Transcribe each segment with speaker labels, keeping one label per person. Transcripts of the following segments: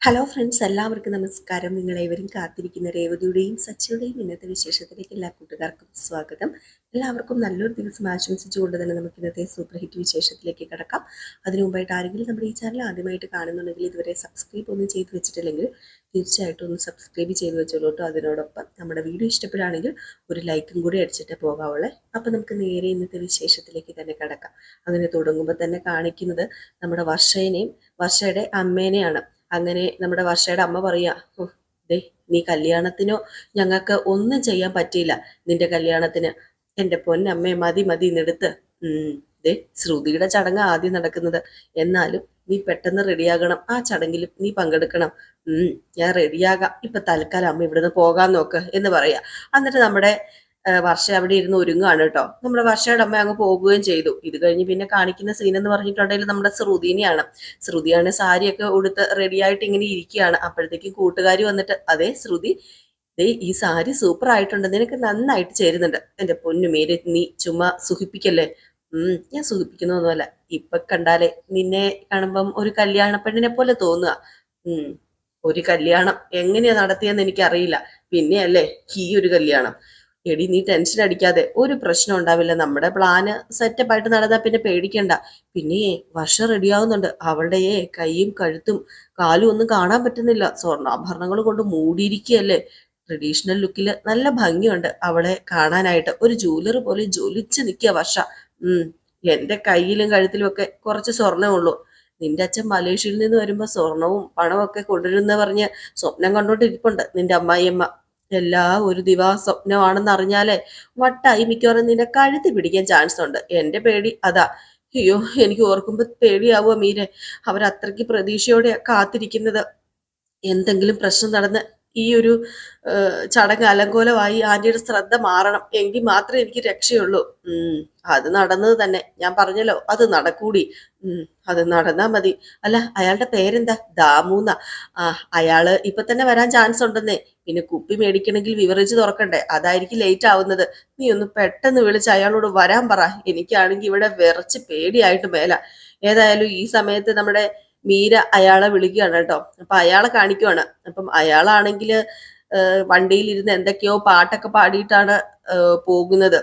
Speaker 1: Hello friends, എല്ലാവർക്കും നമസ്കാരം. നിങ്ങളേവരും കാത്തിരിക്കുന്ന രേവതിയുടെയും സച്ചിയുടെയും ഇന്നത്തെ വിശേഷത്തിലേക്ക് എല്ലാ കൂട്ടുകാർക്കും സ്വാഗതം. എല്ലാവർക്കും നല്ലൊരു ദിവസം ആശംസിച്ചുകൊണ്ട് തന്നെ നമുക്ക് ഇന്നത്തെ സൂപ്പർ ഹിറ്റ് വിശേഷത്തിലേക്ക് കിടക്കാം. അതിനു മുമ്പായിട്ട് ആരെങ്കിലും നമ്മുടെ ഈ ചാനൽ ആദ്യമായിട്ട് കാണുന്നുണ്ടെങ്കിൽ ഇതുവരെ സബ്സ്ക്രൈബ് ഒന്നും ചെയ്ത് വെച്ചിട്ടില്ലെങ്കിൽ തീർച്ചയായിട്ടും ഒന്ന് സബ്സ്ക്രൈബ് ചെയ്ത് വെച്ചോളൂ കേട്ടോ. അതിനോടൊപ്പം നമ്മുടെ വീഡിയോ ഇഷ്ടപ്പെടുകയാണെങ്കിൽ ഒരു ലൈക്കും കൂടി അടിച്ചിട്ട് പോകാവുള്ളേ. അപ്പം നമുക്ക് നേരെ ഇന്നത്തെ വിശേഷത്തിലേക്ക് തന്നെ കിടക്കാം. അങ്ങനെ തുടങ്ങുമ്പോൾ തന്നെ കാണിക്കുന്നത് നമ്മുടെ വർഷയുടെ അമ്മേനെയാണ്. അങ്ങനെ നമ്മുടെ വർഷയുടെ അമ്മ പറയാ, ദേ നീ കല്യാണത്തിനോ ഞങ്ങൾക്ക് ഒന്നും ചെയ്യാൻ പറ്റിയില്ല. നിന്റെ കല്യാണത്തിന് എൻ്റെ പൊന്നമ്മേ മതി മതി നെടുത്ത്. ദേ ശ്രുതിയുടെ ചടങ്ങ് ആദ്യം നടക്കുന്നത്. എന്നാലും നീ പെട്ടെന്ന് റെഡിയാകണം. ആ ചടങ്ങിലും നീ പങ്കെടുക്കണം. ഞാൻ റെഡിയാകാം. ഇപ്പൊ തൽക്കാലം അമ്മ ഇവിടുന്ന് പോകാൻ നോക്ക് എന്ന് പറയാ. എന്നിട്ട് നമ്മുടെ വർഷ അവിടെ ഇരുന്ന് ഒരുങ്ങാണ് കേട്ടോ. നമ്മുടെ വർഷയുടെ അമ്മ അങ്ങ് പോകുകയും ചെയ്തു. ഇത് കഴിഞ്ഞ് പിന്നെ കാണിക്കുന്ന സീൻ എന്ന് പറഞ്ഞിട്ടുണ്ടെങ്കിൽ നമ്മുടെ ശ്രുതിയാണ് സാരിയൊക്കെ ഉടുത്ത് റെഡിയായിട്ട് ഇങ്ങനെ ഇരിക്കുകയാണ്. അപ്പോഴത്തേക്കും കൂട്ടുകാരി വന്നിട്ട്, അതേ ശ്രുതി, ദേ ഈ സാരി സൂപ്പർ ആയിട്ടുണ്ട്, നിനക്ക് നന്നായിട്ട് ചേരുന്നുണ്ട്. എന്റെ പൊന്നു മേരെ, നീ ചുമ്മാ സുഖിപ്പിക്കല്ലേ. ഞാൻ സുഖിപ്പിക്കുന്നൊന്നുമല്ല. ഇപ്പൊ കണ്ടാലേ നിന്നെ കാണുമ്പം ഒരു കല്യാണ പെണ്ണിനെ പോലെ തോന്നുക. ഒരു കല്യാണം എങ്ങനെയാ നടത്തിയെന്ന് എനിക്കറിയില്ല. പിന്നെയല്ലേ ഈ ഒരു കല്യാണം. എടി നീ ടെൻഷൻ അടിക്കാതെ, ഒരു പ്രശ്നം ഉണ്ടാവില്ല. നമ്മുടെ പ്ലാന് സെറ്റപ്പ് ആയിട്ട് നടന്നാൽ പിന്നെ പേടിക്കണ്ട. പിന്നെ വർഷം റെഡിയാവുന്നുണ്ട്. അവളുടെ കൈയും കഴുത്തും കാലും ഒന്നും കാണാൻ പറ്റുന്നില്ല. സ്വർണ്ണാഭരണങ്ങൾ കൊണ്ട് മൂടിയിരിക്കുകയല്ലേ. ട്രഡീഷണൽ ലുക്കിൽ നല്ല ഭംഗിയുണ്ട് അവളെ കാണാനായിട്ട്. ഒരു ജൂവലർ പോലെ ജ്വലിച്ച് നിൽക്കുക വർഷ. എന്റെ കയ്യിലും കഴുത്തിലും ഒക്കെ കുറച്ച് സ്വർണ്ണമേ ഉള്ളൂ. നിന്റെ അച്ഛൻ മലേഷ്യയിൽ നിന്ന് വരുമ്പോ സ്വർണവും പണവും ഒക്കെ കൊണ്ടുവരുന്ന പറഞ്ഞ് സ്വപ്നം കണ്ടോണ്ടിരിപ്പുണ്ട് നിന്റെ അമ്മായിയമ്മ. എല്ലാം ഒരു സ്വപ്നമാണെന്ന് അറിഞ്ഞാലേ വട്ടായി മിക്കവാറും നിന്റെ കഴുത്തി പിടിക്കാൻ ചാൻസ് ഉണ്ട്. എന്റെ പേടി അതാ. അയ്യോ, എനിക്ക് ഓർക്കുമ്പോ പേടിയാവുക മീരെ. അവരത്രയ്ക്ക് പ്രതീക്ഷയോടെ കാത്തിരിക്കുന്നത്. എന്തെങ്കിലും പ്രശ്നം നടന്ന് ഈ ഒരു ചടങ്ങ് അലങ്കോലമായി ആന്റിയുടെ ശ്രദ്ധ മാറണം, എങ്കിൽ മാത്രമേ എനിക്ക് രക്ഷയുള്ളൂ. അത് നടന്നത് തന്നെ. ഞാൻ പറഞ്ഞല്ലോ അത് നടക്കൂടി. അത് നടന്നാ മതി. അല്ല, അയാളുടെ പേരെന്താ? ദാമൂന്ന. അയാള് ഇപ്പൊ തന്നെ വരാൻ ചാൻസ് ഉണ്ടെന്നേ. പിന്നെ കുപ്പി മേടിക്കണമെങ്കിൽ വിവരിച്ച് തുറക്കണ്ടേ, അതായിരിക്കും ലേറ്റ് ആവുന്നത്. നീ ഒന്ന് പെട്ടെന്ന് വിളിച്ച് അയാളോട് വരാൻ പറ. എനിക്കാണെങ്കിൽ ഇവിടെ വിറച്ച് പേടിയായിട്ട് മേല. ഏതായാലും ഈ സമയത്ത് നമ്മുടെ മീര അയാളെ വിളിക്കുകയാണ് കേട്ടോ. അപ്പൊ അയാളെ കാണിക്കുവാണ്. അപ്പം അയാളാണെങ്കില് വണ്ടിയിലിരുന്ന് എന്തൊക്കെയോ പാട്ടൊക്കെ പാടിയിട്ടാണ് പോകുന്നത്.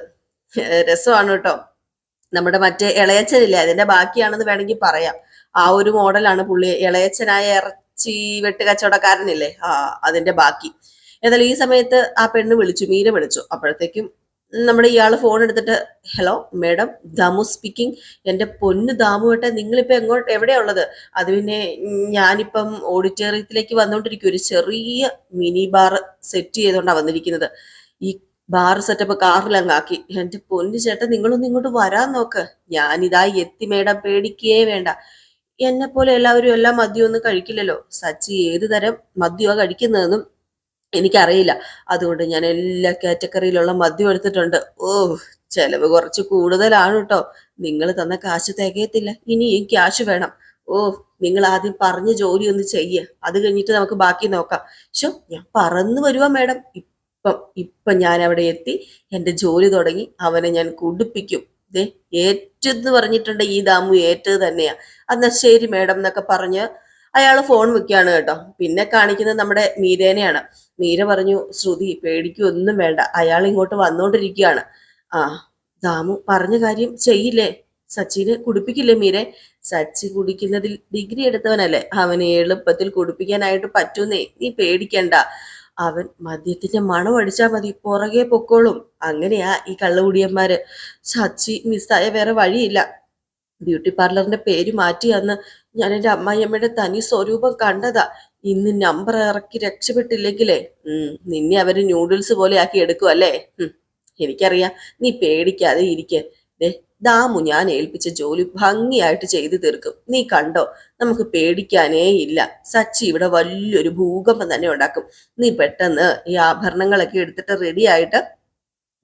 Speaker 1: രസമാണ് കേട്ടോ. നമ്മുടെ മറ്റേ ഇളയച്ചനില്ലേ, അതിന്റെ ബാക്കിയാണെന്ന് വേണമെങ്കിൽ പറയാം. ആ ഒരു മോഡലാണ് പുള്ളി. ഇളയച്ചനായ ഇറച്ചി വെട്ട് കച്ചവടക്കാരനില്ലേ, അതിന്റെ ബാക്കി. ഏതായാലും ഈ സമയത്ത് ആ പെണ്ണ് വിളിച്ചു, മീര വിളിച്ചു. അപ്പോഴത്തേക്കും നമ്മുടെ ഇയാള് ഫോൺ എടുത്തിട്ട്, ഹലോ മേഡം, ദാമു സ്പീക്കിംഗ്. എന്റെ പൊന്ന് ദാമുവേട്ടെ, നിങ്ങളിപ്പോ എവിടെയാ ഉള്ളത്? അത് പിന്നെ ഞാനിപ്പം ഓഡിറ്റോറിയത്തിലേക്ക് വന്നോണ്ടിരിക്കും. ഒരു ചെറിയ മിനി ബാർ സെറ്റ് ചെയ്തോണ്ടാ വന്നിരിക്കുന്നത്. ഈ ബാർ സെറ്റപ്പ് കാറിലങ്ങാക്കി. എന്റെ പൊന്നു ചേട്ടൻ, നിങ്ങളൊന്നും ഇങ്ങോട്ട് വരാൻ നോക്ക്. ഞാനിതാ എത്തി മേഡം, പേടിക്കേ വേണ്ട. എന്നെ പോലെ എല്ലാവരും എല്ലാം മദ്യമൊന്നും കഴിക്കില്ലല്ലോ. സച്ചി ഏത് തരം മദ്യമാ കഴിക്കുന്നതെന്നും എനിക്കറിയില്ല. അതുകൊണ്ട് ഞാൻ എല്ലാ കാറ്റഗറിയിലുള്ള മദ്യം എടുത്തിട്ടുണ്ട്. ചെലവ് കുറച്ച് കൂടുതലാണ് കേട്ടോ. നിങ്ങൾ തന്ന കാശ് തികയത്തില്ല, ഇനിയും ക്യാഷ് വേണം. നിങ്ങൾ ആദ്യം പറഞ്ഞ ജോലി ഒന്ന് ചെയ്യ്, അത് കഴിഞ്ഞിട്ട് നമുക്ക് ബാക്കി നോക്കാം. ഞാൻ പറന്നു വരുവാ മേഡം. ഇപ്പം ഞാൻ അവിടെ എത്തി, എന്റെ ജോലി തുടങ്ങി. അവനെ ഞാൻ കുടിപ്പിക്കും. ദേ ഏറ്റെന്ന് പറഞ്ഞിട്ടുണ്ട് ഈ ദാമു, ഏറ്റത് തന്നെയാ. എന്നാ ശരി മേഡം എന്നൊക്കെ പറഞ്ഞ് അയാൾ ഫോൺ വെക്കുകയാണ് കേട്ടോ. പിന്നെ കാണിക്കുന്നത് നമ്മുടെ മീരേനെയാണ്. മീര പറഞ്ഞു, ശ്രുതി പേടിക്കൊന്നും വേണ്ട, അയാൾ ഇങ്ങോട്ട് വന്നോണ്ടിരിക്കുകയാണ്. ദാമു പറഞ്ഞ കാര്യം ചെയ്യില്ലേ? സച്ചിനെ കുടിപ്പിക്കില്ലേ മീരെ? സച്ചി കുടിക്കുന്നതിൽ ഡിഗ്രി എടുത്തവനല്ലേ, അവനെ എളുപ്പത്തിൽ കുടിപ്പിക്കാനായിട്ട് പറ്റൂന്നേ. നീ പേടിക്കണ്ട. അവൻ മദ്യത്തിന്റെ മണം അടിച്ചാൽ മതി, പുറകെ പൊക്കോളും. അങ്ങനെയാ ഈ കള്ളുകുടിയന്മാര്. സച്ചി മിസ്സായ വേറെ വഴിയില്ല. ബ്യൂട്ടി പാർലറിന്റെ പേര് മാറ്റി അന്ന് ഞാൻ എൻ്റെ അമ്മായിയമ്മയുടെ തനി സ്വരൂപം കണ്ടതാ. ഇന്ന് നമ്പർ ഇറക്കി രക്ഷപ്പെട്ടില്ലെങ്കിലേ നിന്നെ അവര് ന്യൂഡിൽസ് പോലെ ആക്കി എടുക്കുവല്ലേ. എനിക്കറിയാം. നീ പേടിക്കാതെ ഇരിക്കെ. ദാമു ഞാൻ ഏൽപ്പിച്ച ജോലി ഭംഗിയായിട്ട് ചെയ്തു തീർക്കും. നീ കണ്ടോ, നമുക്ക് പേടിക്കാനേ ഇല്ല. സച്ചി ഇവിടെ വലിയൊരു ഭൂകമ്പം തന്നെ ഉണ്ടാക്കും. നീ പെട്ടെന്ന് ഈ ആഭരണങ്ങളൊക്കെ എടുത്തിട്ട് റെഡി ആയിട്ട്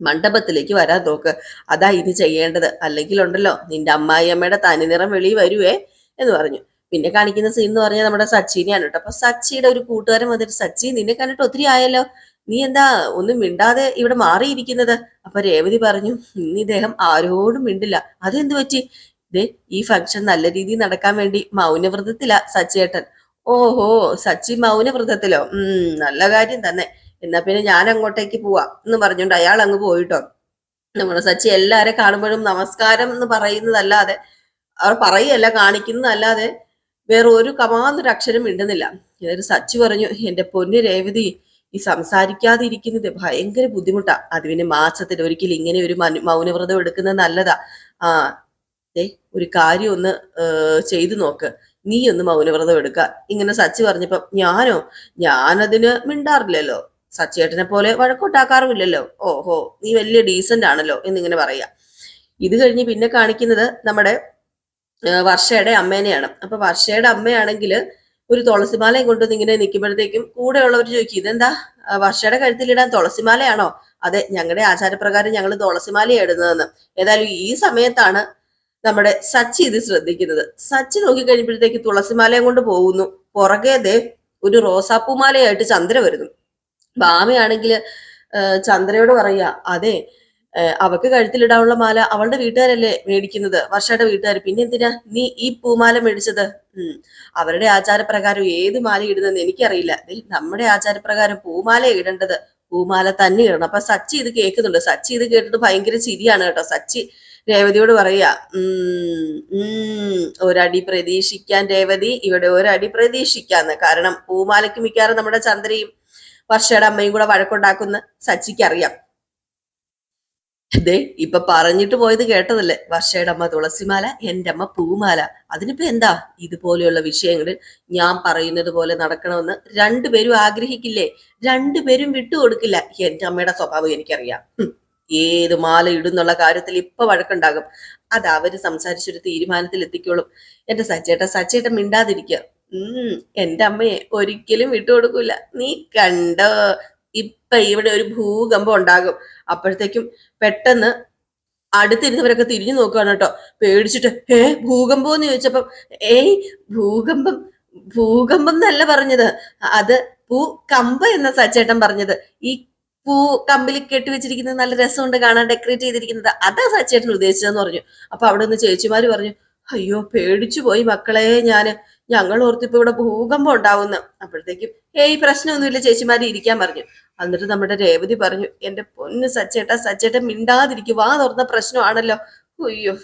Speaker 1: മണ്ഡപത്തിലേക്ക് വരാൻ നോക്ക്. അതാ ഇനി ചെയ്യേണ്ടത്. അല്ലെങ്കിൽ ഉണ്ടല്ലോ നിന്റെ അമ്മായിയമ്മയുടെ തനിനിറം വെളി വരുവേ എന്ന് പറഞ്ഞു. പിന്നെ കാണിക്കുന്ന സീൻ എന്ന് പറഞ്ഞാൽ നമ്മുടെ സച്ചിനെയാണ് കേട്ടോ. അപ്പൊ സച്ചിയുടെ ഒരു കൂട്ടുകാരൻ വന്നിട്ട്, സച്ചി നിന്നെ കണ്ടിട്ട് ഒത്തിരി ആയല്ലോ, നീ എന്താ ഒന്നും മിണ്ടാതെ ഇവിടെ മാറിയിരിക്കുന്നത്? അപ്പൊ രേവതി പറഞ്ഞു, ഇന്ന് ഇദ്ദേഹം ആരോടും മിണ്ടില്ല. അതെന്ത് പറ്റി? ഈ ഫംഗ്ഷൻ നല്ല രീതിയിൽ നടക്കാൻ വേണ്ടി മൗനവ്രതത്തിലാ സച്ചേട്ടൻ. ഓഹോ, സച്ചി മൗനവ്രതത്തിലോ? നല്ല കാര്യം തന്നെ. എന്നാ പിന്നെ ഞാൻ അങ്ങോട്ടേക്ക് പോവാ എന്ന് പറഞ്ഞോണ്ട് അയാൾ അങ്ങ് പോയിട്ടോ. നമ്മുടെ സച്ചി എല്ലാരെ കാണുമ്പോഴും നമസ്കാരം എന്ന് പറയുന്നതല്ലാതെ, അവർ പറയല്ല കാണിക്കുന്നതല്ലാതെ വേറെ ഒരു കമാന്നൊരു അക്ഷരം മിണ്ടുന്നില്ല. എന്നിട്ട് സച്ചി പറഞ്ഞു, എന്റെ പൊന്നു രേവതി, ഈ സംസാരിക്കാതെ ഇരിക്കുന്നത് ഭയങ്കര ബുദ്ധിമുട്ടാ. അത് പിന്നെ മാസത്തിൽ ഒരിക്കൽ ഇങ്ങനെ ഒരു മൗനവ്രതം എടുക്കുന്നത് നല്ലതാ. ആ, ദേ ഒരു കാര്യം ഒന്ന് ചെയ്തു നോക്ക്, നീ ഒന്ന് മൗനവ്രതം എടുക്ക. ഇങ്ങനെ സച്ചി പറഞ്ഞപ്പോ ഞാനതിന് മിണ്ടാറില്ലല്ലോ, സച്ചേട്ടനെ പോലെ വഴക്കൊട്ടാക്കാറുമില്ലല്ലോ. ഓഹോ, നീ വലിയ ഡീസന്റ് ആണല്ലോ എന്നിങ്ങനെ പറയാ. ഇത് കഴിഞ്ഞ് പിന്നെ കാണിക്കുന്നത് നമ്മുടെ വർഷയുടെ അമ്മേനെയാണ്. അപ്പൊ വർഷയുടെ അമ്മയാണെങ്കിൽ ഒരു തുളസിമാലയും കൊണ്ടുവന്ന് ഇങ്ങനെ നിൽക്കുമ്പോഴത്തേക്കും കൂടെയുള്ളവർ ചോദിക്കും, ഇതെന്താ വർഷയുടെ കഴുത്തിലിടാൻ തുളസിമാലയാണോ? അതെ, ഞങ്ങളുടെ ആചാരപ്രകാരം ഞങ്ങൾ തുളസിമാലയാണ് ഇടുന്നതെന്ന്. ഏതായാലും ഈ സമയത്താണ് നമ്മുടെ സച്ചി ഇത് ശ്രദ്ധിക്കുന്നത്. സച്ചി നോക്കിക്കഴിഞ്ഞപ്പോഴത്തേക്ക് തുളസിമാലയും കൊണ്ട് പോകുന്നു. പുറകെ ദേ ഒരു റോസാപ്പൂമാലയായിട്ട് ചന്ദ്ര വരുന്നു. ഭാമയാണെങ്കിൽ ചന്ദ്രയോട് പറയാ, അതെ, അവക്ക് കഴുത്തിലിടാനുള്ള മാല അവളുടെ വീട്ടുകാരല്ലേ മേടിക്കുന്നത്, വർഷയുടെ വീട്ടുകാർ. പിന്നെ എന്തിനാ നീ ഈ പൂമാല മേടിച്ചത്? അവരുടെ ആചാരപ്രകാരം ഏത് മാല ഇടുന്നെന്ന് എനിക്കറിയില്ല. നമ്മുടെ ആചാരപ്രകാരം പൂമാല ഇടേണ്ടത് പൂമാല തന്നെ ഇടണം. അപ്പൊ സച്ചി ഇത് കേൾക്കുന്നുണ്ട്. സച്ചി ഇത് കേട്ടിട്ട് ഭയങ്കര ചിരിയാണ് കേട്ടോ. സച്ചി രേവതിയോട് പറയാ, ഒരടി പ്രതീക്ഷിക്കാൻ രേവതി, ഇവിടെ ഒരടി പ്രതീക്ഷിക്കാന്ന്. കാരണം പൂമാലയ്ക്ക് മിക്കാറും നമ്മുടെ ചന്ദ്രയും വർഷയുടെ അമ്മയും കൂടെ വഴക്കുണ്ടാക്കുന്ന സച്ചിക്ക് അറിയാം. ഇപ്പൊ പറഞ്ഞിട്ട് പോയത് കേട്ടതല്ലേ, വർഷയുടെ അമ്മ തുളസിമാല, എന്റെ അമ്മ പൂമാല. അതിനിപ്പോ എന്താ? ഇതുപോലെയുള്ള വിഷയങ്ങളിൽ ഞാൻ പറയുന്നത് പോലെ നടക്കണമെന്ന് രണ്ടുപേരും ആഗ്രഹിക്കില്ലേ? രണ്ടുപേരും വിട്ടുകൊടുക്കില്ല. എന്റെ അമ്മയുടെ സ്വഭാവം എനിക്കറിയാം. ഏത് മാല ഇടുന്നുള്ള കാര്യത്തിൽ ഇപ്പൊ വഴക്കുണ്ടാകും. അത് അവര് സംസാരിച്ചൊരു തീരുമാനത്തിൽ എത്തിക്കോളും. എന്റെ സച്ചേട്ടൻ മിണ്ടാതിരിക്കുക. എന്റെ അമ്മയെ ഒരിക്കലും വിട്ടുകൊടുക്കൂല. നീ കണ്ടോ, ഇപ്പൊ ഇവിടെ ഒരു ഭൂകമ്പം ഉണ്ടാകും. അപ്പോഴത്തേക്കും പെട്ടെന്ന് അടുത്തിരുന്നവരൊക്കെ തിരിഞ്ഞു നോക്കുകയാണ് കേട്ടോ, പേടിച്ചിട്ട്. ഭൂകമ്പം എന്ന് ചോദിച്ചപ്പം, ഏയ് ഭൂകമ്പം ഭൂകമ്പം എന്നല്ല പറഞ്ഞത്, അത് ഭൂകമ്പ എന്ന സച്ചേട്ടൻ പറഞ്ഞത്. ഈ പൂ കമ്പിൽ കെട്ടിവെച്ചിരിക്കുന്നത് നല്ല രസമുണ്ട് കാണാൻ, ഡെക്കറേറ്റ് ചെയ്തിരിക്കുന്നത്, അതാ സച്ചേട്ടൻ ഉദ്ദേശിച്ചതെന്ന് പറഞ്ഞു. അപ്പൊ അവിടെ നിന്ന് ചേച്ചിമാര് പറഞ്ഞു, അയ്യോ പേടിച്ചു പോയി മക്കളെ, ഞങ്ങൾ ഓർത്തിപ്പോ ഇവിടെ ഭൂകമ്പം ഉണ്ടാവുന്നു. അപ്പോഴത്തേക്കും പ്രശ്നമൊന്നുമില്ല ചേച്ചിമാര്, ഇരിക്കാൻ പറഞ്ഞു. എന്നിട്ട് നമ്മുടെ രേവതി പറഞ്ഞു, എന്റെ പൊന്ന് സച്ചേട്ടൻ മിണ്ടാതിരിക്കും, വാ തുറന്ന പ്രശ്നമാണല്ലോ. അയ്യോ,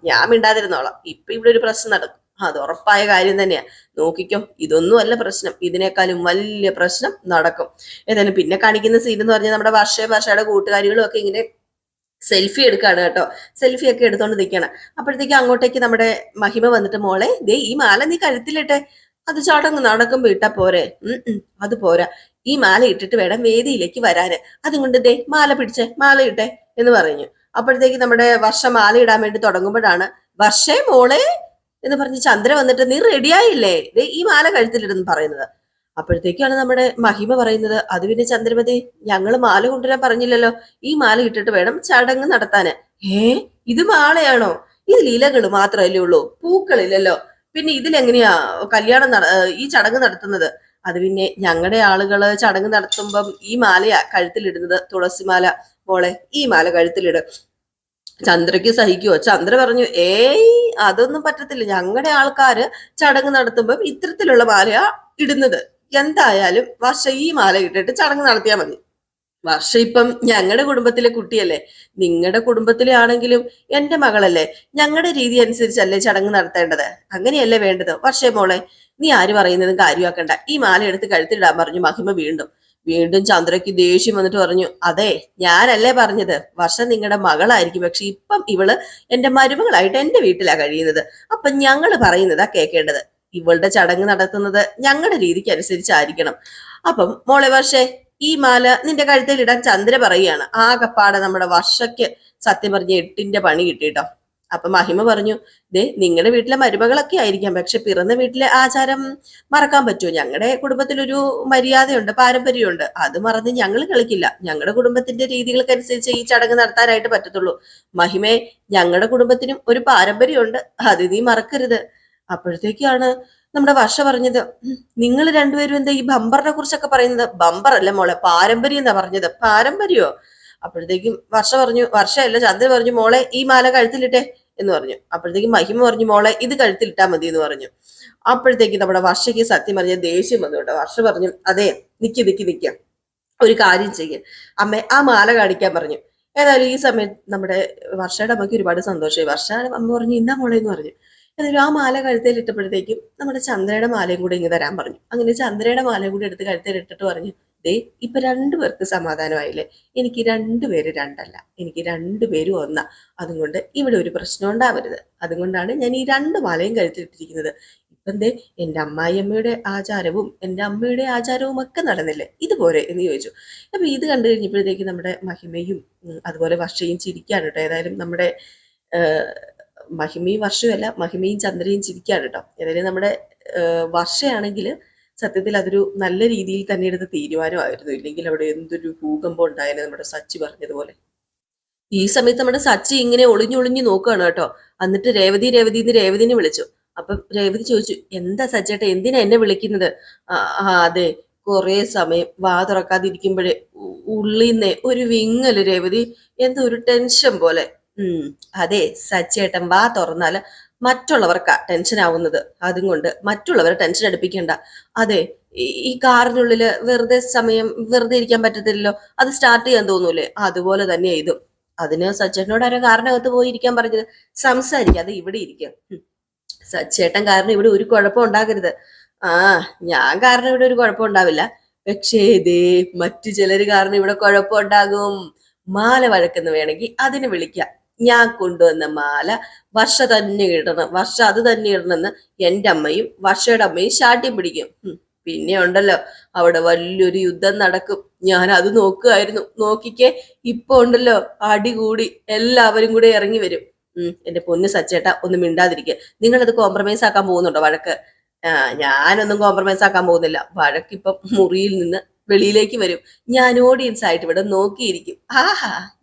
Speaker 1: ഞാൻ മിണ്ടാതിരുന്നോളാം, ഇപ്പൊ ഇവിടെ ഒരു പ്രശ്നം നടക്കും, അത് ഉറപ്പായ കാര്യം തന്നെയാ. നോക്കിക്കോ, ഇതൊന്നും അല്ല പ്രശ്നം, ഇതിനേക്കാളും വലിയ പ്രശ്നം നടക്കും. ഏതായാലും പിന്നെ കാണിക്കുന്ന സീൻ എന്ന് പറഞ്ഞാൽ നമ്മുടെ വർഷയുടെ കൂട്ടുകാരികളും ഒക്കെ ഇങ്ങനെ സെൽഫി എടുക്കാണ് കേട്ടോ. സെൽഫി ഒക്കെ എടുത്തോണ്ട് നിൽക്കണം. അപ്പോഴത്തേക്ക് അങ്ങോട്ടേക്ക് നമ്മുടെ മഹിമ വന്നിട്ട്, മോളെ ദേ ഈ മാല നീ കഴുത്തിലിട്ടെ, അത് ചടങ്ങ് നടക്കുമ്പോ ഇട്ടാ പോരെ? അത് പോരാ, ഈ മാല ഇട്ടിട്ട് വേണം വേദിയിലേക്ക് വരാന്. അതുകൊണ്ട് ദേ മാല പിടിച്ചേ, മാല ഇട്ടെ എന്ന് പറഞ്ഞു. അപ്പോഴത്തേക്ക് നമ്മുടെ വർഷ മാല ഇടാൻ വേണ്ടി തുടങ്ങുമ്പോഴാണ്, വർഷേ മോളെ എന്ന് പറഞ്ഞ് ചന്ദ്ര വന്നിട്ട്, നീ റെഡിയായില്ലേ, ദേ ഈ മാല കഴുത്തിലിടുന്ന് പറയുന്നത്. അപ്പോഴത്തേക്കാണ് നമ്മുടെ മഹിമ പറയുന്നത്, അത് പിന്നെ ചന്ദ്രമതി, ഞങ്ങള് മാല കൊണ്ടുവരാൻ പറഞ്ഞില്ലല്ലോ, ഈ മാല ഇട്ടിട്ട് വേണം ചടങ്ങ് നടത്താന്. ഇത് മാലയാണോ? ഇതിൽ ഇലകൾ മാത്രമല്ലേ ഉള്ളൂ, പൂക്കളില്ലല്ലോ, പിന്നെ ഇതിലെങ്ങനെയാ കല്യാണം ഈ ചടങ്ങ് നടത്തുന്നത്? അത് പിന്നെ ഞങ്ങളുടെ ആളുകള് ചടങ്ങ് നടത്തുമ്പം ഈ മാലയാ കഴുത്തിലിടുന്നത്, തുളസിമാല. മോളെ ഈ മാല കഴുത്തിലിട്. ചന്ദ്രയ്ക്ക് സഹിക്കുവോ? ചന്ദ്ര പറഞ്ഞു, അതൊന്നും പറ്റത്തില്ല, ഞങ്ങളുടെ ആൾക്കാര് ചടങ്ങ് നടത്തുമ്പം ഇത്തരത്തിലുള്ള മാലയാ ഇടുന്നത്. എന്തായാലും വർഷ ഈ മാല ഇട്ടിട്ട് ചടങ്ങ് നടത്തിയാൽ മതി. വർഷ ഇപ്പം ഞങ്ങളുടെ കുടുംബത്തിലെ കുട്ടിയല്ലേ, നിങ്ങളുടെ കുടുംബത്തിലെ ആണെങ്കിലും എന്റെ മകളല്ലേ, ഞങ്ങളുടെ രീതി അനുസരിച്ചല്ലേ ചടങ്ങ് നടത്തേണ്ടത്, അങ്ങനെയല്ലേ വേണ്ടത്. വർഷേ മോളെ, നീ ആര് പറയുന്നതും കാര്യമാക്കണ്ട, ഈ മാല എടുത്ത് കഴുത്തിടാൻ പറഞ്ഞു മഹിമ. വീണ്ടും ചന്ദ്രയ്ക്ക് ദേഷ്യം വന്നിട്ട് പറഞ്ഞു, അതെ ഞാനല്ലേ പറഞ്ഞത്, വർഷ നിങ്ങളുടെ മകളായിരിക്കും, പക്ഷെ ഇപ്പം ഇവള് എന്റെ മരുമകളായിട്ട് എന്റെ വീട്ടിലാ കഴിയുന്നത്. അപ്പൊ ഞങ്ങള് പറയുന്നതാ കേൾക്കേണ്ടത്. ഇവളുടെ ചടങ്ങ് നടത്തുന്നത് ഞങ്ങളുടെ രീതിക്ക് അനുസരിച്ചായിരിക്കണം. അപ്പം മോളെ വർഷേ, ഈ മാല നിന്റെ കഴുത്തിൽ ഇടാൻ ചന്ദ്ര പറയുകയാണ്. ആകപ്പാടെ നമ്മുടെ വർഷയ്ക്ക് സത്യം പറഞ്ഞ 8ന്റെ പണി കിട്ടിട്ടോ. അപ്പൊ മഹിമ പറഞ്ഞു, നിങ്ങളുടെ വീട്ടിലെ മരുമകളൊക്കെ ആയിരിക്കാം, പക്ഷെ പിറന്ന വീട്ടിലെ ആചാരം മറക്കാൻ പറ്റുമോ? ഞങ്ങളുടെ കുടുംബത്തിലൊരു മര്യാദയുണ്ട്, പാരമ്പര്യമുണ്ട്, അത് മറന്ന് ഞങ്ങൾ കളിക്കില്ല. ഞങ്ങളുടെ കുടുംബത്തിന്റെ രീതികൾക്കനുസരിച്ച് ഈ ചടങ്ങ് നടത്താനായിട്ട് പറ്റത്തുള്ളൂ. മഹിമേ, ഞങ്ങളുടെ കുടുംബത്തിനും ഒരു പാരമ്പര്യമുണ്ട്, അത് നീ മറക്കരുത്. അപ്പോഴത്തേക്കാണ് നമ്മുടെ വർഷ പറഞ്ഞത്, നിങ്ങൾ രണ്ടുപേരും എന്താ ഈ ബമ്പറിനെ കുറിച്ചൊക്കെ പറയുന്നത്? ബമ്പർ അല്ല മോളെ, പാരമ്പര്യം എന്നാ പറഞ്ഞത്. പാരമ്പര്യമോ? അപ്പോഴത്തേക്കും വർഷ പറഞ്ഞു, വർഷയല്ല ചന്ദ്ര പറഞ്ഞു, മോളെ ഈ മാല കഴുത്തിലിട്ടെ എന്ന് പറഞ്ഞു. അപ്പോഴത്തേക്ക് മഹിമ പറഞ്ഞു, മോളെ ഇത് കഴുത്തിലിട്ടാ മതി എന്ന് പറഞ്ഞു. അപ്പോഴത്തേക്ക് നമ്മുടെ വർഷയ്ക്ക് സത്യം പറഞ്ഞ ദേഷ്യം വന്നു കേട്ടോ. വർഷ പറഞ്ഞു, അതെ നിക്ക ഒരു കാര്യം ചെയ്യ് അമ്മ, ആ മാല കാണിക്കാൻ പറഞ്ഞു. ഏതായാലും ഈ സമയത്ത് നമ്മുടെ വർഷയുടെ അമ്മയ്ക്ക് ഒരുപാട് സന്തോഷമായി. വർഷയുടെ അമ്മ പറഞ്ഞു, ഇന്നാ മോളെ എന്ന് പറഞ്ഞു. ഏതായാലും ആ മാല കഴുത്തേൽ ഇട്ടപ്പോഴത്തേക്കും നമ്മുടെ ചന്ദ്രയുടെ മാലയും കൂടെ ഇങ്ങ് തരാൻ പറഞ്ഞു. അങ്ങനെ ചന്ദ്രയുടെ മാലയും കൂടെ എടുത്ത് കഴുത്തേൽ ഇട്ടിട്ട് പറഞ്ഞു, ദേ ഇപ്പൊ രണ്ടുപേർക്ക് സമാധാനമായില്ലേ, എനിക്ക് രണ്ടുപേര് രണ്ടല്ല, എനിക്ക് രണ്ടുപേരും ഒന്നാ. അതുകൊണ്ട് ഇവിടെ ഒരു പ്രശ്നം ഉണ്ടാവരുത്. അതുകൊണ്ടാണ് ഞാൻ ഈ രണ്ട് മാലയും കഴുത്തിലിട്ടിരിക്കുന്നത്. ഇപ്പം എന്തേ എന്റെ അമ്മായിയമ്മയുടെ ആചാരവും എന്റെ അമ്മയുടെ ആചാരവും ഒക്കെ നടന്നില്ലേ, ഇതുപോലെ എന്ന് ചോദിച്ചു. അപ്പൊ ഇത് കണ്ടു കഴിഞ്ഞപ്പോഴത്തേക്ക് നമ്മുടെ മഹിമയും അതുപോലെ വർഷയും ചിരിക്കാണ് കേട്ടോ. ഏതായാലും നമ്മുടെ മഹിമയും വർഷയല്ല, മഹിമയും ചന്ദ്രയും ചിരിക്കാണ് കേട്ടോ. ഏതായാലും നമ്മുടെ വർഷയാണെങ്കിൽ സത്യത്തിൽ അതൊരു നല്ല രീതിയിൽ തന്നെ എടുത്ത തീരുമാനമായിരുന്നു. ഇല്ലെങ്കിൽ അവിടെ എന്തൊരു ഭൂകമ്പം ഉണ്ടായെന്ന് നമ്മുടെ സച്ചി പറഞ്ഞതുപോലെ. ഈ സമയത്ത് നമ്മുടെ സച്ചി ഇങ്ങനെ ഒളിഞ്ഞൊളിഞ്ഞു നോക്കുകയാണ് കേട്ടോ. എന്നിട്ട് രേവതിനെ വിളിച്ചു. അപ്പം രേവതി ചോദിച്ചു, എന്താ സച്ചേട്ട, എന്തിനാ എന്നെ വിളിക്കുന്നത്? അതെ, കുറെ സമയം വാ തുറക്കാതിരിക്കുമ്പോഴേ ഉള്ളിന്നേ ഒരു വിങ്ങല് രേവതി, എന്തോ ഒരു ടെൻഷൻ പോലെ. അതെ സച്ചേട്ടൻ വാ തുറന്നാല് മറ്റുള്ളവർക്കാ ടെൻഷൻ ആവുന്നത്. അതും കൊണ്ട് മറ്റുള്ളവരെ ടെൻഷൻ അടുപ്പിക്കണ്ട. അതെ, ഈ കാറിനുള്ളില് വെറുതെ ഇരിക്കാൻ പറ്റത്തില്ലല്ലോ, അത് സ്റ്റാർട്ട് ചെയ്യാൻ തോന്നൂലേ, അതുപോലെ തന്നെ ഇതും. അതിന് സച്ചേട്ടനോട് ആരോ കാറിനകത്ത് പോയി ഇരിക്കാൻ പറഞ്ഞത്. സംസാരിക്കാതെ ഇവിടെ ഇരിക്കാം. സച്ചേട്ടൻ കാരണം ഇവിടെ ഒരു കുഴപ്പം ഉണ്ടാകരുത്. ആ, ഞാൻ കാരണം ഇവിടെ ഒരു കുഴപ്പം ഉണ്ടാവില്ല. പക്ഷേ ഇതേ മറ്റു ചിലര് കാരണം ഇവിടെ കുഴപ്പം ഉണ്ടാകും. മാല വഴക്കെന്ന് വേണമെങ്കിൽ അതിന് വിളിക്കാം. ഞാൻ കൊണ്ടുവന്ന മാല വർഷ തന്നെ ഇടണം, വർഷ അത് തന്നെ ഇടണമെന്ന് എന്റെ അമ്മയും വർഷയുടെ അമ്മയും ശാഠ്യം പിടിക്കും. പിന്നെ ഉണ്ടല്ലോ അവിടെ വലിയൊരു യുദ്ധം നടക്കും. ഞാൻ അത് നോക്കുകയായിരുന്നു. നോക്കിക്കേ, ഇപ്പൊ ഉണ്ടല്ലോ അടികൂടി എല്ലാവരും കൂടെ ഇറങ്ങി വരും. എന്റെ പൊന്ന് സച്ചേട്ട, ഒന്നും മിണ്ടാതിരിക്കുക. നിങ്ങളത് കോംപ്രമൈസ് ആക്കാൻ പോകുന്നുണ്ടോ വഴക്ക്? ഞാനൊന്നും കോംപ്രമൈസ് ആക്കാൻ പോകുന്നില്ല. വഴക്കിപ്പം മുറിയിൽ നിന്ന് വെളിയിലേക്ക് വരും. ഞാൻ ഓഡിയൻസ് ആയിട്ട് ഇവിടെ നോക്കിയിരിക്കും. ആഹാ,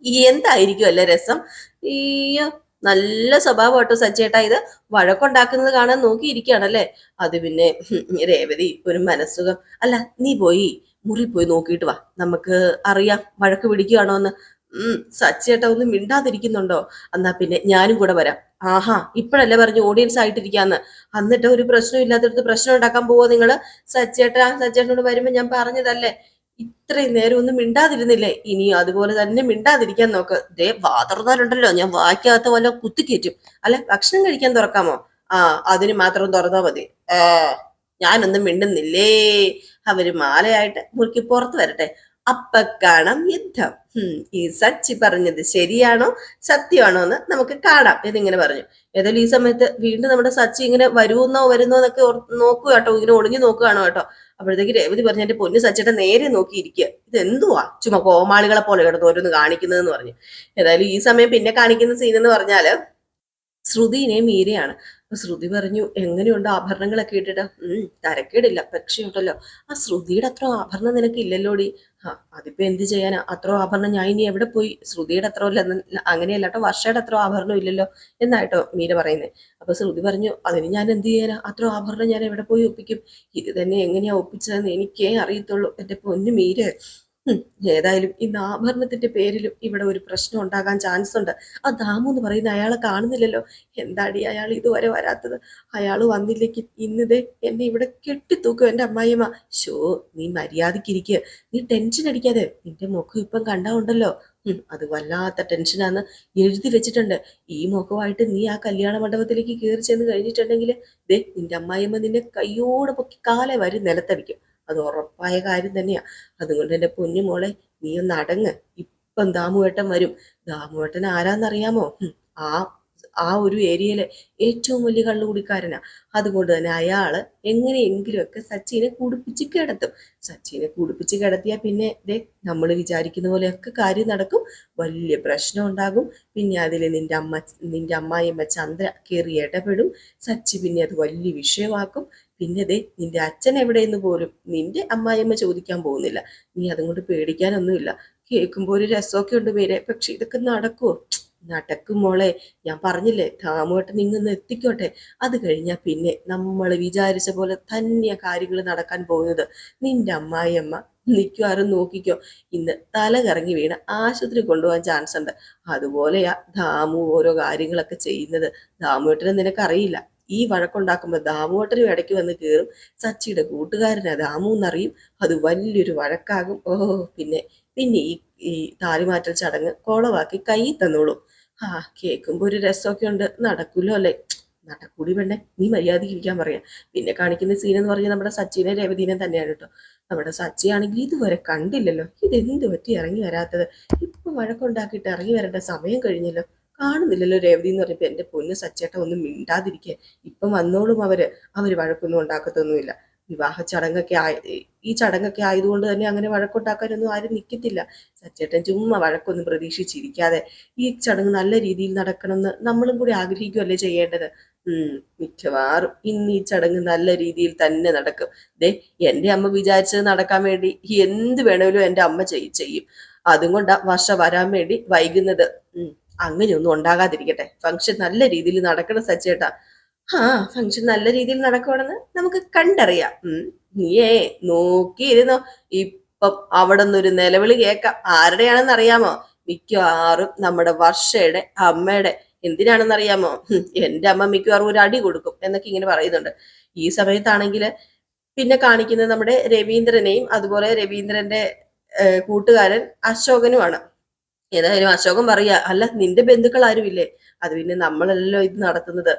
Speaker 1: എന്തായിരിക്കും അല്ലേ രസം. ഈയോ, നല്ല സ്വഭാവം കേട്ടോ സച്ചേട്ടാ ഇത്. വഴക്കുണ്ടാക്കുന്നത് കാണാൻ നോക്കിയിരിക്കുകയാണല്ലേ. അത് പിന്നെ രേവതി ഒരു മനസ്സുഖം. അല്ല, നീ പോയി മുറി പോയി നോക്കിയിട്ട് വാ, നമുക്ക് അറിയാം വഴക്ക് പിടിക്കുകയാണോ എന്ന്. സച്ചേട്ടാ ഒന്നും മിണ്ടാതിരിക്കുന്നുണ്ടോ? എന്നാ പിന്നെ ഞാനും കൂടെ വരാം. ആഹാ, ഇപ്പഴല്ലേ പറഞ്ഞു ഓഡിയൻസ് ആയിട്ടിരിക്കാന്ന്. എന്നിട്ട് ഒരു പ്രശ്നം ഇല്ലാത്തടത്ത് പ്രശ്നം ഉണ്ടാക്കാൻ പോവോ നിങ്ങള്? സച്ചേട്ടനോട് വരുമ്പോ ഞാൻ പറഞ്ഞതല്ലേ, ഇത്രയും നേരം ഒന്നും മിണ്ടാതിരുന്നില്ലേ, ഇനി അതുപോലെ തന്നെ മിണ്ടാതിരിക്കാൻ നോക്ക്. ദേ വാതർന്നാലുണ്ടല്ലോ ഞാൻ വായിക്കാത്ത വല്ല കുത്തിക്കയറ്റും. അല്ലെ, ഭക്ഷണം കഴിക്കാൻ തുറക്കാമോ? അതിന് മാത്രം തുറന്നാ മതി. ഞാനൊന്നും മിണ്ടുന്നില്ലേ. അവര് മാലയായിട്ട് മുറുക്കി പുറത്ത് വരട്ടെ, അപ്പ കാണാം യുദ്ധം. ഈ സച്ചി പറഞ്ഞത് ശരിയാണോ സത്യമാണോ എന്ന് നമുക്ക് കാണാം എന്നിങ്ങനെ പറഞ്ഞു. ഏതായാലും ഈ സമയത്ത് വീണ്ടും നമ്മുടെ സച്ചി ഇങ്ങനെ വരുന്നോ എന്നൊക്കെ നോക്കുക കേട്ടോ. ഇങ്ങനെ ഒളിഞ്ഞു നോക്കുകയാണോ കേട്ടോ. അപ്പോഴത്തേക്ക് രേവതി പറഞ്ഞു, എന്റെ പൊന്നു സച്ചിയുടെ നേരെ നോക്കിയിരിക്കുക, ഇത് എന്തുവാ ചുമ്മാ കോമാളികളെ പോലെ കിടന്ന് ഓരോന്ന് കാണിക്കുന്നതെന്ന് പറഞ്ഞു. ഏതായാലും ഈ സമയം പിന്നെ കാണിക്കുന്ന സീൻ എന്ന് പറഞ്ഞാല് ശ്രുതിനെ മീരയാണ്. അപ്പൊ ശ്രുതി പറഞ്ഞു, എങ്ങനെയുണ്ട് ആഭരണങ്ങളൊക്കെ ഇട്ടിട്ട്? തരക്കേടില്ല, പക്ഷേ ഉണ്ടല്ലോ ആ ശ്രുതിയുടെ അത്ര ആഭരണം നിനക്ക് ഇല്ലല്ലോടി. അതിപ്പോ എന്ത് ചെയ്യാനാ, അത്ര ആഭരണം ഞാൻ ഇനി എവിടെ പോയി? ശ്രുതിയുടെ അത്ര അങ്ങനെയല്ല കേട്ടോ, വർഷയുടെ അത്ര ആഭരണം ഇല്ലല്ലോ എന്നായിട്ടോ മീര പറയുന്നത്. അപ്പൊ ശ്രുതി പറഞ്ഞു, അതിന് ഞാൻ എന്ത് ചെയ്യാനാ, അത്ര ആഭരണം ഞാൻ എവിടെ പോയി ഒപ്പിക്കും? ഇത് തന്നെ എങ്ങനെയാ ഒപ്പിച്ചതെന്ന് എനിക്കേ അറിയത്തുള്ളൂ എന്റെ പൊന്നു മീര. ഏതായാലും ഇന്ന് ആഭരണത്തിന്റെ പേരിലും ഇവിടെ ഒരു പ്രശ്നം ഉണ്ടാകാൻ ചാൻസ് ഉണ്ട്. ആ ദാമു എന്ന് പറയുന്ന അയാളെ കാണുന്നില്ലല്ലോ. എന്താടി അയാൾ ഇതുവരെ വരാത്തത്? അയാൾ വന്നില്ലെങ്കിൽ ഇന്നിതേ എന്നെ ഇവിടെ കെട്ടിത്തൂക്കും എന്റെ അമ്മായിയമ്മ. ഷോ, നീ മര്യാദക്കിരിക്കുക, നീ ടെൻഷൻ അടിക്കാതെ. നിന്റെ മുഖം ഇപ്പം കണ്ടാ ഉണ്ടല്ലോ, അത് വല്ലാത്ത ടെൻഷനാന്ന് എഴുതി വെച്ചിട്ടുണ്ട്. ഈ മുഖമായിട്ട് നീ ആ കല്യാണ മണ്ഡപത്തിലേക്ക് കയറി ചെന്ന് കഴിഞ്ഞിട്ടുണ്ടെങ്കിൽ ദേ നിന്റെ അമ്മായിയമ്മ നിന്നെ കയ്യോടെ പൊക്കി കാലെ വരി നിലത്തടിക്കും. അത് ഉറപ്പായ കാര്യം തന്നെയാ. അതുകൊണ്ട് എന്റെ പൊന്നു മോളെ, നീ ഒന്ന് അടങ്ങ്. ഇപ്പം ദാമുവേട്ടൻ വരും. ദാമുവേട്ടൻ ആരാന്നറിയാമോ? ആ ആ ഒരു ഏരിയയിലെ ഏറ്റവും വലിയ കള്ളുകുടിക്കാരനാ. അതുകൊണ്ട് തന്നെ അയാള് എങ്ങനെയെങ്കിലും ഒക്കെ സച്ചിനെ കുടിപ്പിച്ച് കിടത്തും. സച്ചിനെ കുടിപ്പിച്ച് കിടത്തിയാൽ പിന്നെ ദേ നമ്മൾ വിചാരിക്കുന്ന പോലെയൊക്കെ കാര്യം നടക്കും. വലിയ പ്രശ്നം ഉണ്ടാകും. പിന്നെ അതിൽ നിന്റെ അമ്മായിയമ്മ ചന്ദ്ര കയറി ഇടപെടും. സച്ചി പിന്നെ അത് വലിയ വിഷയമാക്കും. പിന്നെ ദേ നിന്റെ അച്ഛൻ എവിടെയെന്ന് പോലും നിന്റെ അമ്മായിയമ്മ ചോദിക്കാൻ പോകുന്നില്ല. നീ അതുകൊണ്ട് പേടിക്കാനൊന്നുമില്ല. കേൾക്കുമ്പോൾ ഒരു രസമൊക്കെ ഉണ്ട് പേരെ, പക്ഷെ ഇതൊക്കെ നടക്കുവോ? നടക്കും മോളെ, ഞാൻ പറഞ്ഞില്ലേ ദാമുവേട്ടൻ ഇങ്ങൊന്ന് എത്തിക്കോട്ടെ, അത് കഴിഞ്ഞാൽ പിന്നെ നമ്മൾ വിചാരിച്ച പോലെ തന്നെയാ കാര്യങ്ങൾ നടക്കാൻ പോകുന്നത്. നിന്റെ അമ്മായിയമ്മ മിക്കവാറും നോക്കിക്കോ, ഇന്ന് തല കറങ്ങി വീണ് ആശുപത്രി കൊണ്ടുപോകാൻ ചാൻസ് ഉണ്ട്. അതുപോലെയാ ദാമു ഓരോ കാര്യങ്ങളൊക്കെ ചെയ്യുന്നത്. ദാമുവേട്ടനെ നിനക്കറിയില്ല, ഈ വഴക്കുണ്ടാക്കുമ്പോൾ ദാമുവേട്ടനും ഇടയ്ക്ക് വന്ന് കയറും. സച്ചിയുടെ കൂട്ടുകാരനാ ദാമു എന്നറിയും, അത് വലിയൊരു വഴക്കാകും. പിന്നെ പിന്നെ ഈ താലിമാറ്റൽ ചടങ്ങ് കോളവാക്കി കൈ തന്നോളൂ. ആ, കേൾക്കുമ്പോ ഒരു രസമൊക്കെ ഉണ്ട്, നടക്കൂലോ അല്ലേ? നടക്കൂടി പെണ്ണെ, നീ മര്യാദയ്ക്ക് ഇരിക്കാൻ പറയാം. പിന്നെ കാണിക്കുന്ന സീൻ എന്ന് പറഞ്ഞാൽ നമ്മുടെ സച്ചിനെ രേവതീനെ തന്നെയാണ് കേട്ടോ. നമ്മുടെ സച്ചിയാണെങ്കിൽ ഇതുവരെ കണ്ടില്ലല്ലോ, ഇതെന്ത് പറ്റി ഇറങ്ങി വരാത്തത്? ഇപ്പൊ വഴക്കുണ്ടാക്കിയിട്ട് ഇറങ്ങി വരേണ്ട സമയം കഴിഞ്ഞല്ലോ, കാണുന്നില്ലല്ലോ രേവതി എന്ന് പറഞ്ഞപ്പോ എന്റെ പൊന്ന് സച്ചേട്ട ഒന്നും മിണ്ടാതിരിക്കെ. ഇപ്പം വന്നോളും അവര് വഴക്കൊന്നും ഉണ്ടാക്കത്തൊന്നുമില്ല. വിവാഹ ചടങ്ങൊക്കെ ഈ ചടങ്ങൊക്കെ ആയതുകൊണ്ട് തന്നെ അങ്ങനെ വഴക്കുണ്ടാക്കാനൊന്നും ആരും നിൽക്കത്തില്ല. സച്ചേട്ടൻ ചുമ്മാ വഴക്കൊന്നും പ്രതീക്ഷിച്ചിരിക്കാതെ ഈ ചടങ്ങ് നല്ല രീതിയിൽ നടക്കണമെന്ന് നമ്മളും കൂടി ആഗ്രഹിക്കുകയല്ലേ ചെയ്യേണ്ടത്. മിക്കവാറും ഇന്ന് ഈ ചടങ്ങ് നല്ല രീതിയിൽ തന്നെ നടക്കും. ദേ, എന്റെ അമ്മ വിചാരിച്ചത് നടക്കാൻ വേണ്ടി എന്ത് വേണമെങ്കിലും എന്റെ അമ്മ ചെയ്യും. അതും കൊണ്ടാ വർഷ വരാൻ വേണ്ടി വൈകുന്നത്. അങ്ങനെയൊന്നും ഉണ്ടാകാതിരിക്കട്ടെ. ഫംഗ്ഷൻ നല്ല രീതിയിൽ നടക്കണം സച്ചേട്ടാ. ആ, ഫംഗ്ഷൻ നല്ല രീതിയിൽ നടക്കുവാണെന്ന് നമുക്ക് കണ്ടറിയാം. നീയേ നോക്കിയിരുന്നോ. ഇപ്പം അവിടെ നിന്നൊരു നിലവിളി കേൾക്കാം. ആരുടെയാണെന്ന് അറിയാമോ? മിക്കവാറും നമ്മുടെ വർഷയുടെ അമ്മയുടെ. എന്തിനാണെന്നറിയാമോ? എന്റെ അമ്മ മിക്കവാറും ഒരു അടി കൊടുക്കും എന്നൊക്കെ ഇങ്ങനെ പറയുന്നുണ്ട്. ഈ സമയത്താണെങ്കിൽ പിന്നെ കാണിക്കുന്നത് നമ്മുടെ രവീന്ദ്രനെയും അതുപോലെ രവീന്ദ്രന്റെ കൂട്ടുകാരൻ അശോകനുമാണ്. ഏതായാലും അശോകൻ പറയാ, അല്ല നിന്റെ ബന്ധുക്കൾ ആരുമില്ലേ? അത് പിന്നെ നമ്മളല്ലോ ഇത് നടത്തുന്നത്,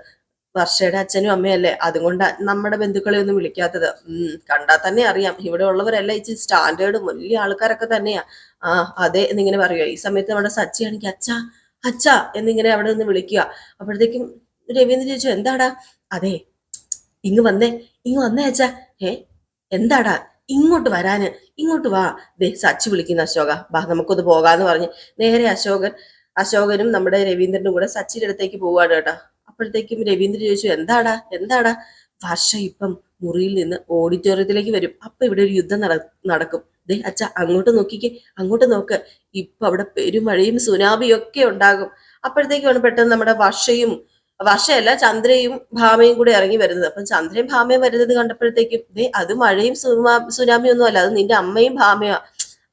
Speaker 1: വർഷയുടെ അച്ഛനും അമ്മയല്ലേ, അതുകൊണ്ടാ നമ്മുടെ ബന്ധുക്കളെ ഒന്നും വിളിക്കാത്തത്. കണ്ടാൽ തന്നെ അറിയാം ഇവിടെ ഉള്ളവരെല്ലാം ഇച്ചിരി സ്റ്റാൻഡേർഡും വലിയ ആൾക്കാരൊക്കെ തന്നെയാ. ആ, അതെ എന്നിങ്ങനെ പറയുക. ഈ സമയത്ത് നമ്മുടെ സച്ചിയാണെങ്കിൽ അച്ഛാ അച്ഛാ എന്നിങ്ങനെ അവിടെ നിന്ന് വിളിക്കുക. അപ്പോഴത്തേക്കും രവീന്ദ്രൻ ചോദിച്ചു, എന്താടാ? അതെ, ഇങ്ങ് വന്നേ, ഇങ്ങ് വന്നേ അച്ഛാ. ഏ, എന്താടാ? ഇങ്ങോട്ട് വരാന്, ഇങ്ങോട്ട് വാ. ദേ സച്ചി വിളിക്കുന്ന അശോക, ബാ നമുക്കൊന്ന് പോകാന്ന് പറഞ്ഞ് നേരെ അശോകനും നമ്മുടെ രവീന്ദ്രനും കൂടെ സച്ചിയുടെ അടുത്തേക്ക് പോവാണ് കേട്ടോ. അപ്പോഴത്തേക്കും രവീന്ദ്രൻ ചോദിച്ചു, എന്താടാ എന്താടാ? വർഷ ഇപ്പം മുറിയിൽ നിന്ന് ഓഡിറ്റോറിയത്തിലേക്ക് വരും, അപ്പൊ ഇവിടെ ഒരു യുദ്ധം നടക്കും. ദേ അച്ഛ അങ്ങോട്ട് നോക്കിക്കേ, അങ്ങോട്ട് നോക്ക്. ഇപ്പൊ അവിടെ പെരുമഴയും സുനാമിയും ഒക്കെ ഉണ്ടാകും. അപ്പോഴത്തേക്കാണ് പെട്ടെന്ന് നമ്മുടെ വർഷയല്ല ചന്ദ്രയും ഭാമയും കൂടെ ഇറങ്ങി വരുന്നത്. അപ്പം ചന്ദ്രയും ഭാമയും വരുന്നത് കണ്ടപ്പോഴത്തേക്കും ദേ അത് മഴയും സുനാമിയും ഒന്നും അല്ല, അത് നിന്റെ അമ്മയും ഭാമയാ.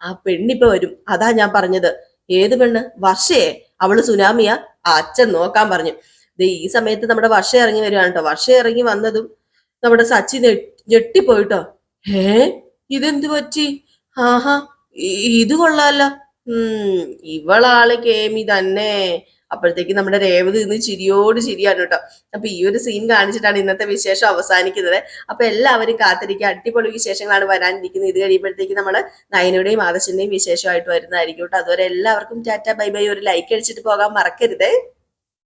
Speaker 1: ആ പെണ്ണിപ്പൊ വരും, അതാ ഞാൻ പറഞ്ഞത്. ഏത് പെണ്ണ്? വർഷയെ? അവള് സുനാമിയാ? അച്ഛൻ നോക്കാൻ പറഞ്ഞു. ദേ ഈ സമയത്ത് നമ്മുടെ വർഷ ഇറങ്ങി വരുവാണ് കേട്ടോ. വർഷ ഇറങ്ങി വന്നതും നമ്മുടെ സച്ചി ഞെട്ടിപ്പോയിട്ടോ. ഏ, ഇതെന്ത് പറ്റി? ആഹാ, ഇത് കൊള്ളാലോ. ഇവളാള് കേമി തന്നെ. അപ്പോഴത്തേക്ക് നമ്മുടെ രേവതി ഇന്ന് ചിരിയോട് ചിരിയാണ് കേട്ടോ. അപ്പൊ ഈ ഒരു സീൻ കാണിച്ചിട്ടാണ് ഇന്നത്തെ വിശേഷം അവസാനിക്കുന്നത്. അപ്പൊ എല്ലാവരും കാത്തിരിക്കുക, അടിപൊളി വിശേഷങ്ങളാണ് വരാനിരിക്കുന്നത്. ഇത് കഴിയുമ്പോഴത്തേക്ക് നമ്മള് നയനയുടെയും ആദർശന്റെയും വിശേഷമായിട്ട് വരുന്നതായിരിക്കും കേട്ടോ. അതുവരെ എല്ലാവർക്കും ടാറ്റ ബൈ ബൈ. ഒരു ലൈക്ക് അടിച്ചിട്ട് പോകാൻ മറക്കരുതേ.